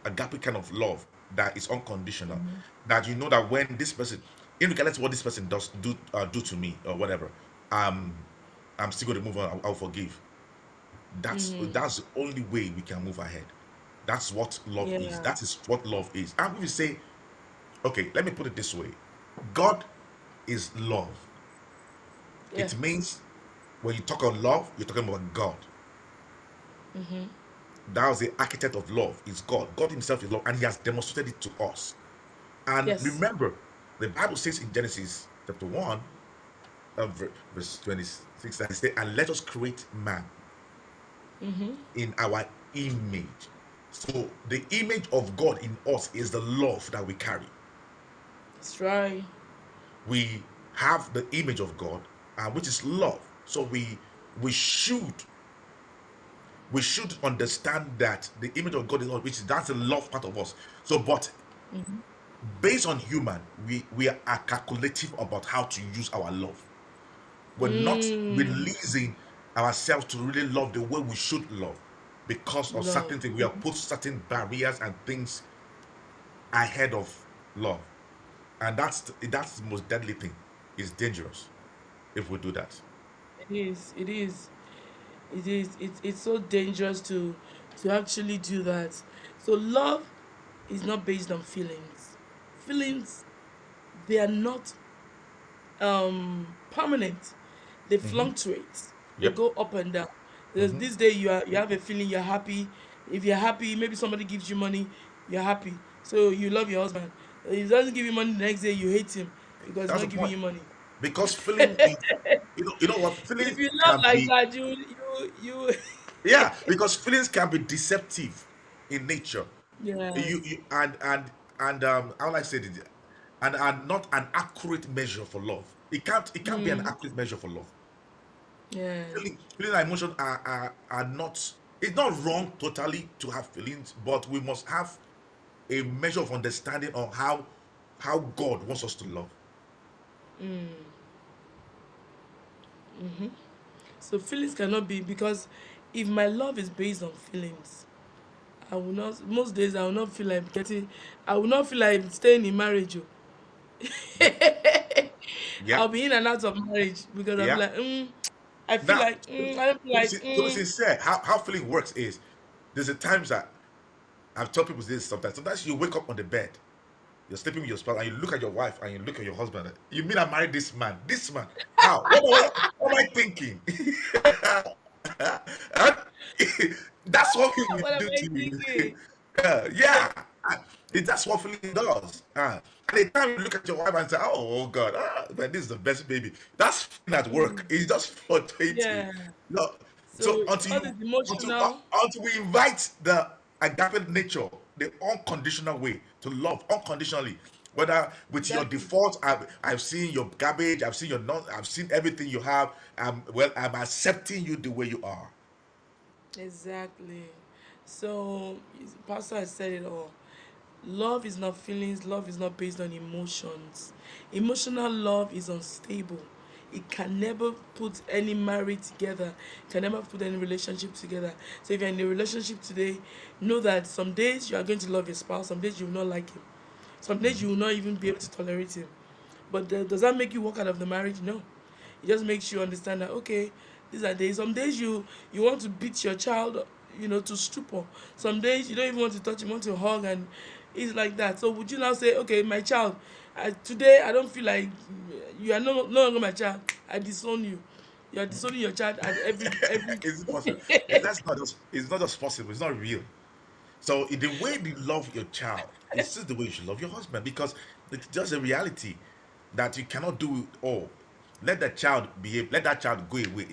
agape kind of love that is unconditional, Mm-hmm. that you know that when this person, regardless of what this person does do to me or whatever, um, I'm still going to move on. I'll forgive. Mm-hmm. That's the only way we can move ahead. That's what love is. Yeah. That is what love is. I'm going to say, okay, let me put it this way: God is love. Yeah. It means when you talk of love, you're talking about God. Mm-hmm. That was the architect of love. Is God. God Himself is love, and He has demonstrated it to us. And Yes. remember, the Bible says in Genesis chapter 1, verse 26, that He said, "And let us create man Mm-hmm. in our image." So the image of God in us is the love that we carry. That's right. We have the image of God, which is love. So we should we should understand that the image of God is love, which is that's the love part of us. So, but Mm-hmm. based on human, we are calculative about how to use our love. We're not Mm. releasing ourselves to really love the way we should love because of Love. certain things. We have put certain barriers and things ahead of love, and that's the most deadly thing. It's dangerous if we do that. It is. It is. It is. It's so dangerous to actually do that. So love is not based on feelings. Feelings, they are not permanent. They Hmm. fluctuate. They Yep. go up and down. There's Hmm. this day you have a feeling you're happy. If you're happy, maybe somebody gives you money, you're happy. So you love your husband. If he doesn't give you money the next day, you hate him because he's That's the not giving point. you money. Because feeling is, you know what feeling If you love can like be. that, you Yeah, because feelings can be deceptive in nature. Yes. You and how will I say it? And not an accurate measure for love. It can't be an Mm, accurate measure for love. yes. Feeling and emotion are not. It's not wrong totally to have feelings, but we must have a measure of understanding on how God wants us to love. So feelings cannot be because if my love is based on feelings, I will not most days I will not feel like getting I will not feel like staying in marriage. Yep. Oh. Yeah. I'll be in and out of marriage because I'll be Yeah. like, I feel Now, like I don't feel like to be sincere, how feeling works is there's a times that I've told people this sometimes. Sometimes you wake up on the bed, you're sleeping with your spouse, and you look at your wife and you look at your husband. You mean I married this man? This man? How? What am I thinking? And that's what feeling what am do I to you. thinking? Yeah, that's what feeling does. At the time you look at your wife and say, "Oh, God, man, this is the best baby." That's feeling at work. It's just fluctuating. Yeah. No, so So all this emotional, until we invite the agape nature, the unconditional way to love unconditionally, whether with your that is default, I've seen your garbage, I've seen your non, I've seen everything you have. Well, I'm accepting you the way you are. exactly. So Pastor has said it all. Love is not feelings, love is not based on emotions. Emotional love is unstable. It can never put any marriage together, can never put any relationship together. So if you're in a relationship today, know that some days you are going to love your spouse, some days you will not like him. Some days you will not even be able to tolerate him. But does that make you walk out of the marriage? No. It just makes you understand that okay, these are days. Some days you want to beat your child, to stupor. Some days you don't even want to touch him, you want to hug, and it's like that. So would you now say, okay, my child, today I don't feel like you are no longer my child. I disown you. You are disowning your child at every. Is it possible? That's not just. It's not just possible. It's not real. So the way you love your child is just the way you should love your husband, because it's just a reality that you cannot do it all. Let that child behave. Let that child go away.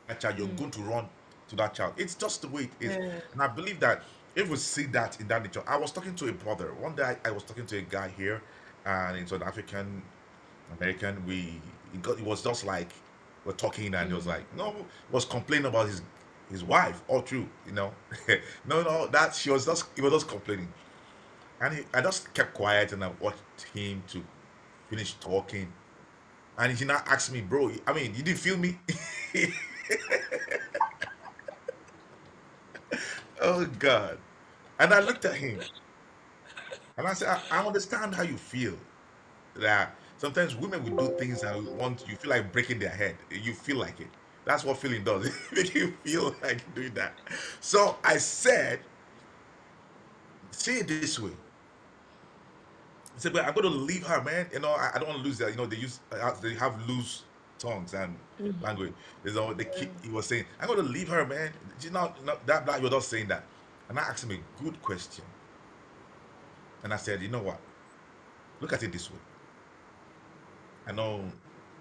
That child, you're going to run to that child. It's just the way it is. Yeah. And I believe that if we see that in that nature, I was talking to a brother one day. I was talking to a guy here, and it's an African American. It was just like we're talking, and he was like, no, was complaining about his wife all through, no, that he was just complaining, and I just kept quiet, and I watched him to finish talking, and he now asked me, bro, I mean, you didn't feel me? Oh God! And I looked at him, and I said, I understand how you feel. That sometimes women will do things and want you feel like breaking their head. You feel like it. That's what feeling does. It make you feel like doing that. So I said, say it this way. I said, but I'm going to leave her, man. I don't want to lose that. They have loose tongues and language. He was saying, I'm going to leave her, man. She's not that black. You're not saying that. And I asked him a good question. And I said, you know what? Look at it this way. I know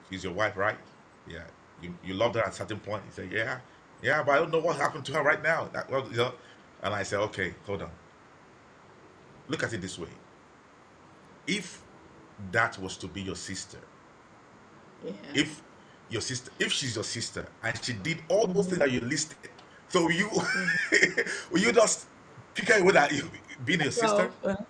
she's your wife, right? Yeah. You loved her at a certain point. He said, yeah. Yeah, but I don't know what happened to her right now. And I said, okay, hold on. Look at it this way. If that was to be your sister, Yeah. if if she's your sister and she did all those things that you listed, so you will you just pick her with that being your sister? Well,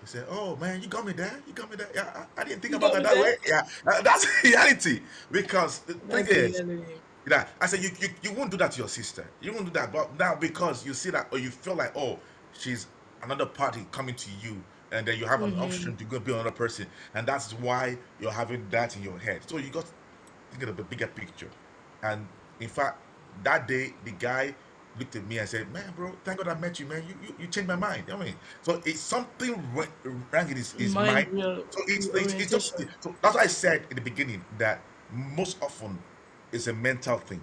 You say, "Oh man, you got me there. You got me there. Yeah, I didn't think you about got that me that there. way. Yeah, that's reality. Because the thing That's the is, reality. I said you won't do that to your sister. You won't do that. But now because you see that, or you feel like, oh, she's another party coming to you, and then you have an option to go be another person, and that's why you're having that in your head. So you got to think of the bigger picture. And in fact, that day the guy looked at me and said, "Man, bro, thank God I met you, man. You changed my mind." I mean, so it's something rang in his Mind mind. real So it's just orientation. so that's why I said in the beginning that most often it's a mental thing.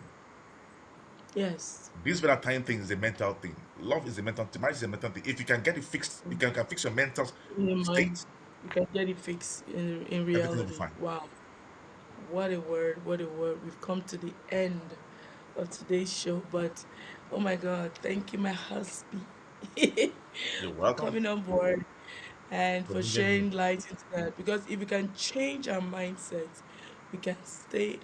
Yes. This Valentine thing is a mental thing. Love is a mental thing. Marriage is a mental thing. If you can get it fixed, you can fix your mental In your mind, state, you can get it fixed in everything will be reality. fine. Wow. What a word. What a word. We've come to the end of today's show, but oh my God, thank you, my husband, You're for welcome coming on board and for for bringing me. sharing light into that. Because if we can change our mindset, we can stay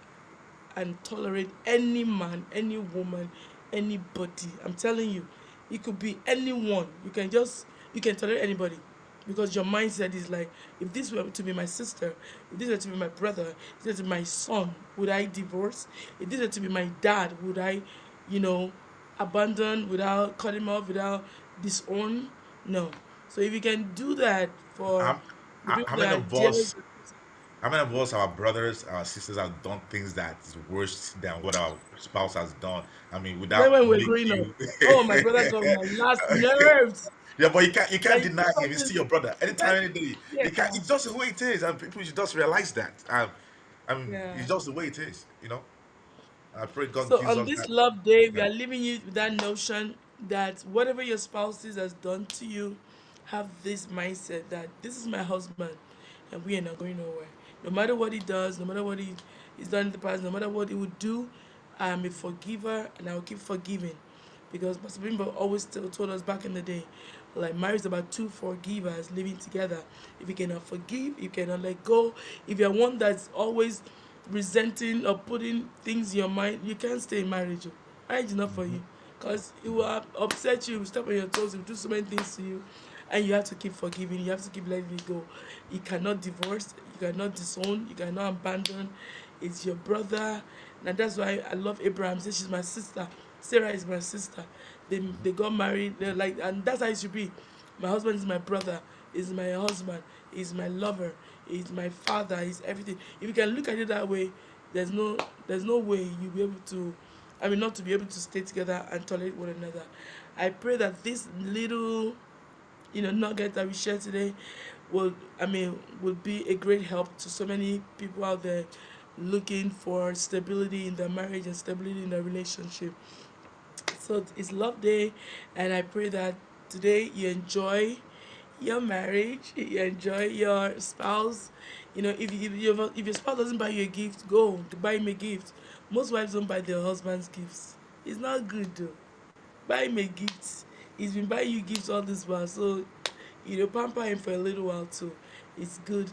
and tolerate any man, any woman, anybody. I'm telling you, it could be anyone. You can tolerate anybody because your mindset is like, if this were to be my sister, if this were to be my brother, if this were to be my son, would I divorce? If this were to be my dad, would I, you know, abandon without cut him off, without disown? No. So if you can do that for How, the people how that many are of dear, us How many of us, our brothers, our sisters, have done things that is worse than what our spouse has done? I mean, then without when we're make growing up, you. oh, my brother got on my last nerves. Yeah, but you can't That you do deny him. He's something, still your brother. you can't, Anytime, any day, yeah, you can't. It's just the way it is, and people should just realize that. yeah. It's just the way it is. I pray God So gives on us this that. love day, we that are leaving you with that notion that whatever your spouses has done to you, have this mindset that this is my husband, and we are not going nowhere. No matter what he does, no matter what he's done in the past, no matter what he would do, I am a forgiver, and I will keep forgiving. Because Pastor Bimbo always told us back in the day, like marriage is about two forgivers living together. If you cannot forgive, you cannot let go. If you're one that's always resenting or putting things in your mind, you can't stay in marriage. Oh. Marriage is not for you. Because it will upset you, it will step on your toes, it will do so many things to you. And you have to keep forgiving, you have to keep letting it go. You cannot divorce, you cannot disown, you cannot abandon. It's your brother. And that's why I love Abraham. Says she's my sister. Sarah is my sister. They got married. They're like, and that's how it should be. My husband is my brother. Is my husband. He's my lover. He's my father. He's everything. If you can look at it that way, there's no there's no way you'll be able to, I mean, not to be able to stay together and tolerate one another. I pray that this little, nugget that we shared today will be a great help to so many people out there looking for stability in their marriage and stability in their relationship. So it's love day, and I pray that Today you enjoy your marriage, you enjoy your spouse. You know, if your spouse doesn't buy you a gift, go to buy him a gift. Most wives don't buy their husbands gifts. It's not good though. Buy him a gift. He's been buying you gifts all this while, so pamper him for a little while too. It's good.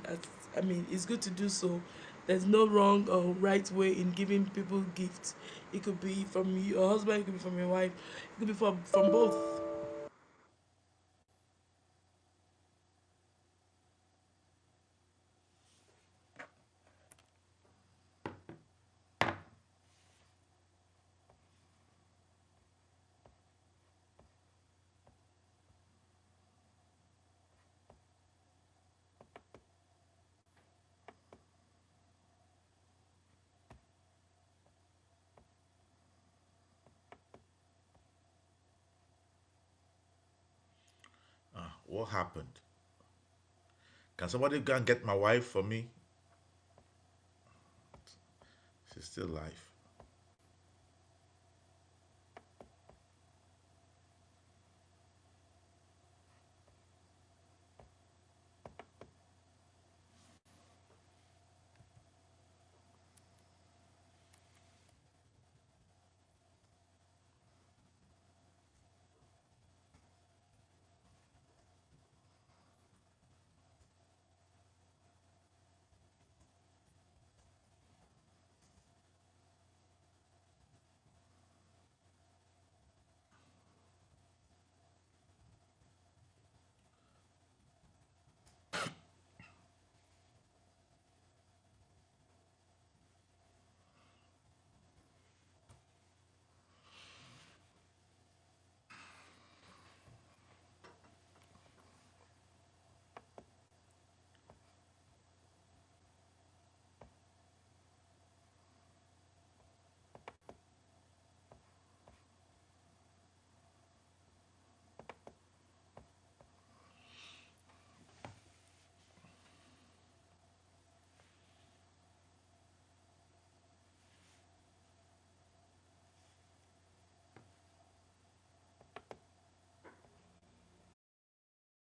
It's good to do so. There's no wrong or right way in giving people gifts. It could be from your husband, it could be from your wife, it could be from both. What happened? Can somebody go and get my wife for me? She's still alive.